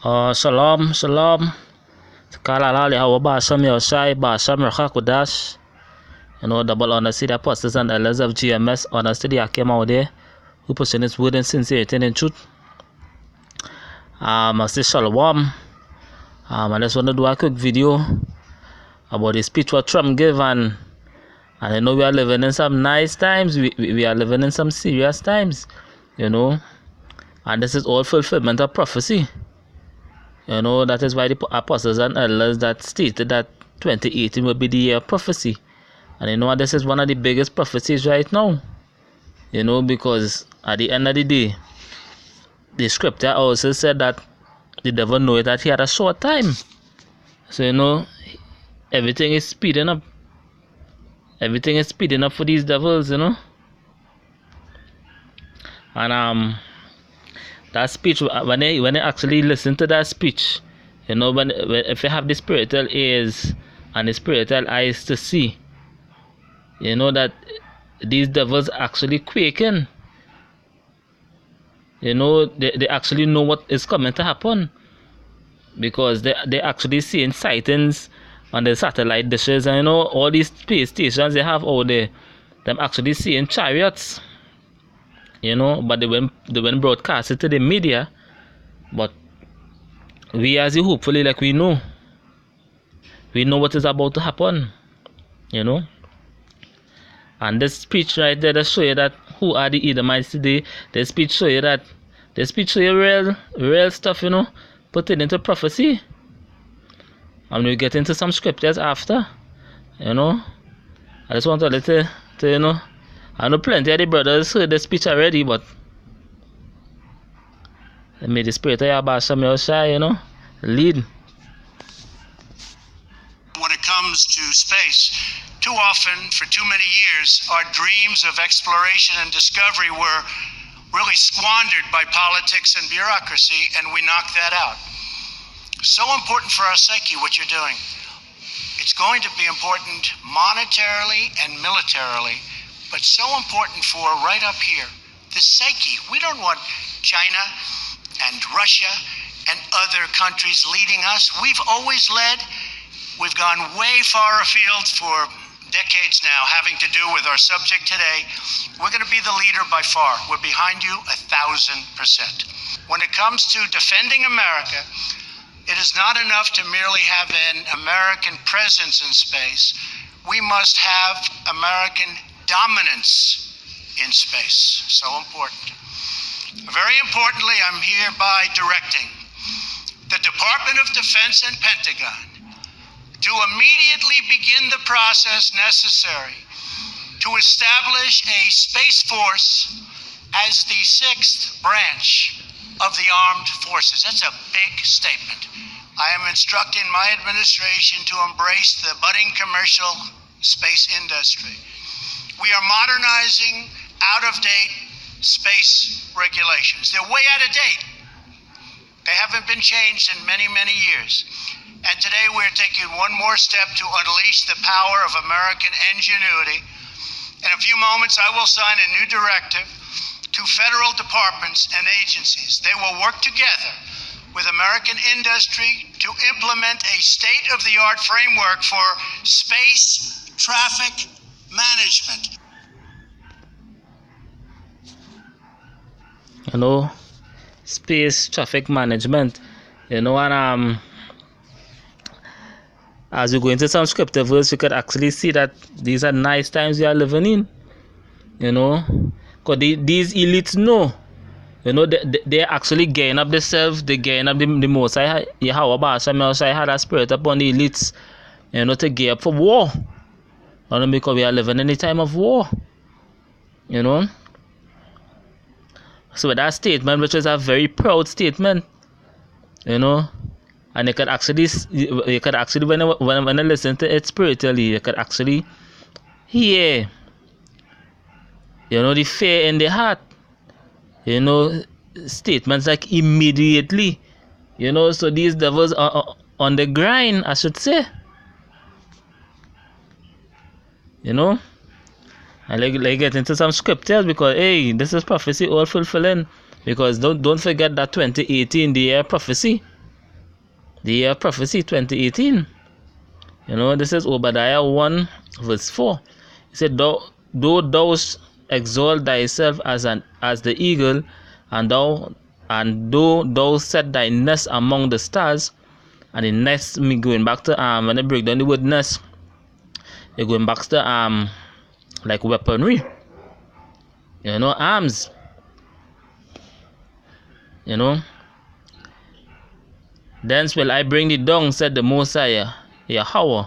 Shalom, shalom. Kalala hawa Basham Yoshai, Basham Rachakudash. Double honors to the apostles and elders of GMS, honors to the Akim out there who pushing his word in sincerity and in truth. I say shalom. I just want to do a quick video about the speech what Trump gave, and I know we are living in some nice times, we are living in some serious times, and this is all fulfillment of prophecy. That is why the apostles and elders that stated that 2018 will be the year of prophecy. And this is one of the biggest prophecies right now. Because at the end of the day, the scripture also said that the devil knew that he had a short time. So, everything is speeding up. Everything is speeding up for these devils, And that speech, when they actually listen to that speech, if you have the spiritual ears and the spiritual eyes to see, that these devils actually quaking. They actually know what is coming to happen, because they actually seeing sightings on the satellite dishes, and all these space stations they have out there, them actually seeing chariots. But they went broadcast it to the media. But we as the hopefully, like, we know what is about to happen, And this speech right there, they show you that who are the Edomites today. The speech show you real stuff, put it into prophecy. And we get into some scriptures after, I just want to I know plenty of the brothers heard the speech already, but may the spirit of Yahbasham Yoshai, lead. When it comes to space, too often, for too many years, our dreams of exploration and discovery were really squandered by politics and bureaucracy, and we knocked that out. So important for our psyche, what you're doing. It's going to be important monetarily and militarily, but so important for right up here, the psyche. We don't want China and Russia and other countries leading us. We've always led. We've gone way far afield for decades now, having to do with our subject today. We're going to be the leader by far. We're behind you 1,000%. When it comes to defending America, it is not enough to merely have an American presence in space. We must have American dominance in space. So important. Very importantly, I'm hereby directing the Department of Defense and Pentagon to immediately begin the process necessary to establish a Space Force as the 6th branch of the armed forces. That's a big statement. I am instructing my administration to embrace the budding commercial space industry. We are modernizing out-of-date space regulations. They're way out of date. They haven't been changed in many, many years. And today we're taking one more step to unleash the power of American ingenuity. In a few moments, I will sign a new directive to federal departments and agencies. They will work together with American industry to implement a state-of-the-art framework for space traffic management. Space traffic management. And as you go into some scripture verse, you could actually see that these are nice times we are living in. Because these elites know. They're actually gearing up themselves. They're gearing up the most. Yahweh Basham Yoshai had a spirit upon the elites, to gear up for war. Because we are living in a time of war. So with that statement, which is a very proud statement, and you could actually when you listen to it spiritually, you could actually hear, the fear in the heart, statements like immediately, so these devils are on the grind, I should say, and like get into some scriptures, because hey, this is prophecy all fulfilling, because don't forget that 2018, the year of prophecy. the year of prophecy 2018. You know, this is Obadiah 1 verse 4. He said, though thou exalt thyself as the eagle, and though thou set thy nest among the stars. And the nest, me going back to when I break down the word nest, you're going back to like weaponry, you know, arms, you know. Thence will I bring thee down, said the Most High, Yahweh.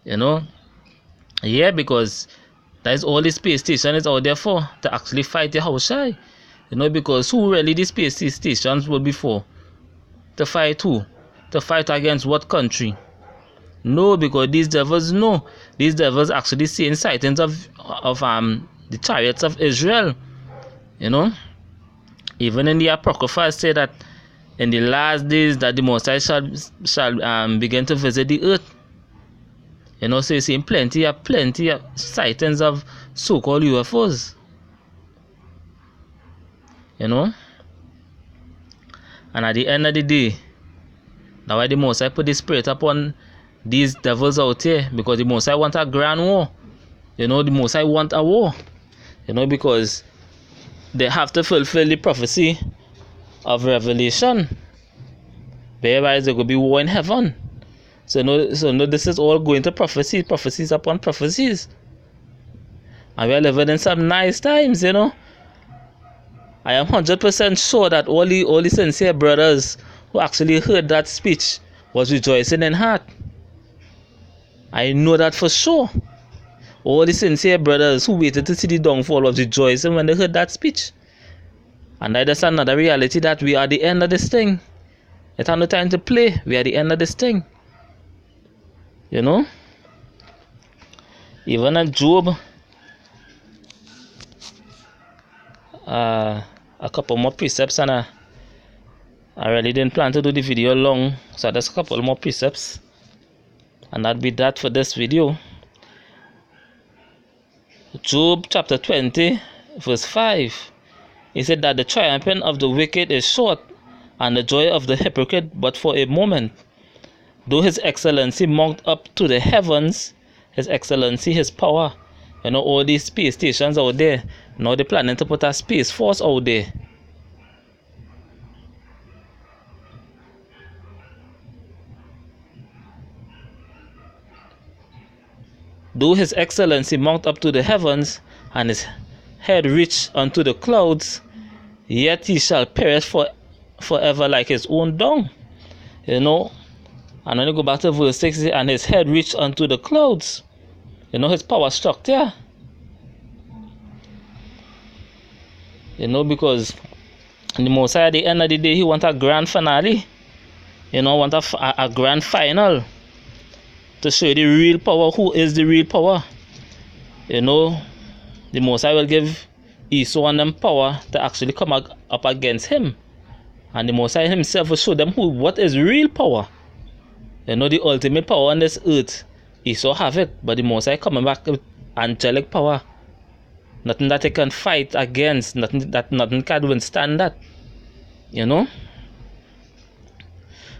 You know, yeah, because that is all the space station is out there for, to actually fight Yahushai. You know, because who really the space stations were before? To fight who? To fight against what country? No, because these devils know. These devils actually seeing sightings of the chariots of Israel. You know, even in the Apocrypha say that in the last days that the Most High shall begin to visit the earth. You know, so you're seeing plenty of sightings of so-called UFOs. You know, and at the end of the day, that's why the Most High put the spirit upon these devils out here, because the Most High want a grand war. You know, the Most High want a war. You know, because they have to fulfill the prophecy of Revelation, whereby there will be war in heaven. So no, this is all going to prophecies upon prophecies. And we are living in some nice times, you know. I am 100% sure that all the sincere brothers who actually heard that speech was rejoicing in heart. I know that for sure. All the sincere brothers who waited to see the downfall was rejoicing when they heard that speech. And that is another reality, that we are at the end of this thing. It has no time to play. We are at the end of this thing. You know? Even at Job, a couple more precepts, and I really didn't plan to do the video long, so there's a couple more precepts, and that'll be that for this video. Job chapter 20 verse 5, he said that the triumphing of the wicked is short, and the joy of the hypocrite but for a moment. Though his excellency mount up to the heavens, his excellency, his power, you know, all these space stations out there, now they're planning to put a space force out there. Though his excellency mount up to the heavens, and his head reach unto the clouds, yet he shall perish forever like his own dung. You know, and when you go back to verse 6, and his head reach unto the clouds, you know, his power structure. You know, because the Most High at the end of the day, he want a grand finale. You know, want a grand final to show you the real power. Who is the real power? You know, the Most High will give Esau and them power to actually come up against him. And the Most High himself will show them what is real power. You know, the ultimate power on this earth. Esau have it, but the Most High coming back with angelic power. Nothing that they can fight against, nothing can withstand that. You know?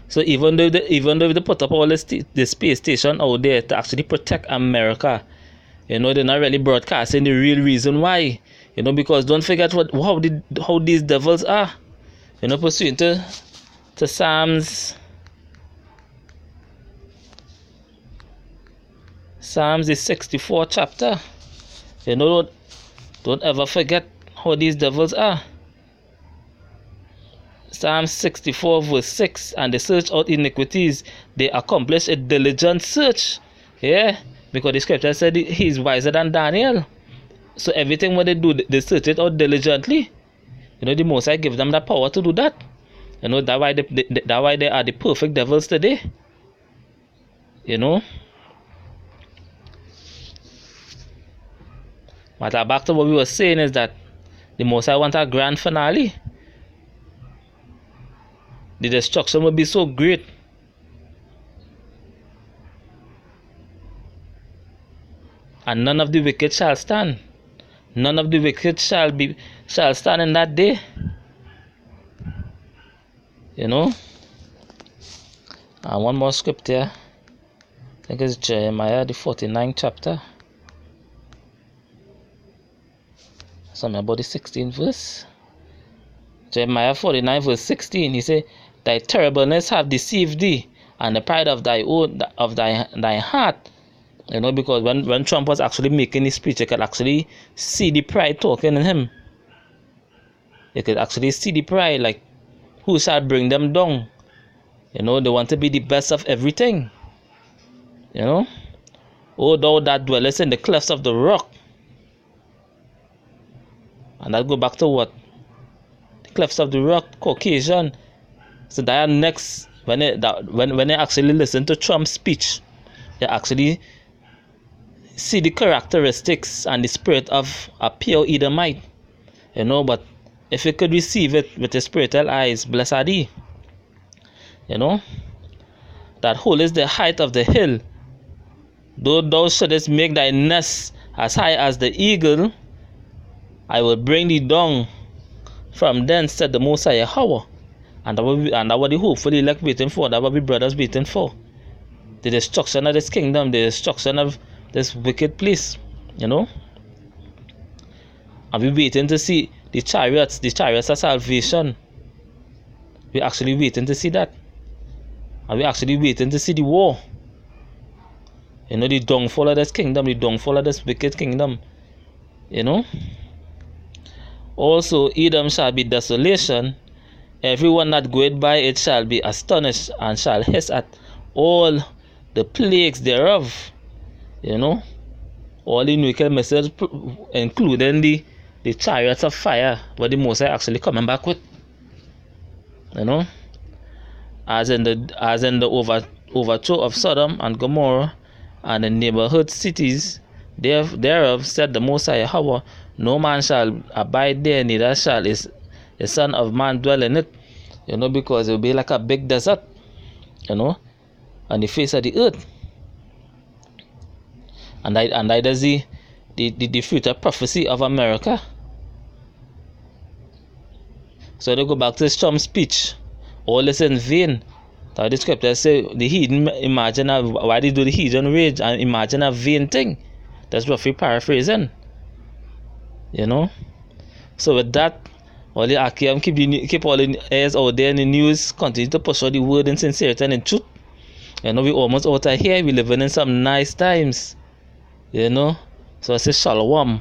So even though they put up all the space station out there to actually protect America, you know, they're not really broadcasting the real reason why. You know, because don't forget how these devils are. You know, pursuant to Psalms the 64th chapter. You know, don't ever forget how these devils are. Psalm 64 verse 6, and they search out iniquities, they accomplish a diligent search. Yeah, because the scripture said he's wiser than Daniel. So everything what they do, they search it out diligently. You know, the Most High give them that power to do that. You know, that's why they are the perfect devils today. You know. But back to what we were saying is that the Most High want a grand finale. The destruction will be so great. And none of the wicked shall stand. None of the wicked shall stand in that day. You know. And one more script here. I think it's Jeremiah, the 49th chapter. Something about the 16th verse. Jeremiah 49 verse 16. He say, "Thy terribleness have deceived thee, and the pride of thy heart." You know, because when Trump was actually making his speech, you could actually see the pride talking in him. You could actually see the pride, like, who shall bring them down? You know, they want to be the best of everything. You know, "O thou that dwellest in the clefts of the rock." And that go back to what? The clefts of the rock, Caucasian. So that next, when they actually listen to Trump's speech, they actually see the characteristics and the spirit of a pure Edomite. You know, but if you could receive it with the spiritual eyes, blessed are thee. You know, that whole is the height of the hill. Though thou shouldest make thy nest as high as the eagle, I will bring thee down from thence, said the Most High Yahweh. And that will be hopefully elect waiting for. That will be brothers waiting for. The destruction of this kingdom, the destruction of this wicked place. You know. And we waiting to see the chariots of salvation. We actually waiting to see that. And we actually waiting to see the war. You know, the downfall of this kingdom, the downfall of this wicked kingdom. You know. Also, Edom shall be desolation. Everyone that goeth by it shall be astonished, and shall hiss at all the plagues thereof. You know, all the nuclear missiles, including the chariots of fire, what the Most High actually coming back with. You know, as in the overthrow of Sodom and Gomorrah and the neighborhood cities thereof, said the Most High Yahweh, no man shall abide there, neither shall his son of man dwell in it. You know, because it will be like a big desert, you know, on the face of the earth. And that is the future prophecy of America. So they go back to Trump's speech. All this in vain. The scriptures say the heathen imagine why they do the heathen rage and imagine a vain thing. That's roughly paraphrasing. You know. So with that, all the Akim keep all the ears out there in the news, continue to push out the word in sincerity and in truth. You know, we almost out of here, we living in some nice times. You know. So I say shalom.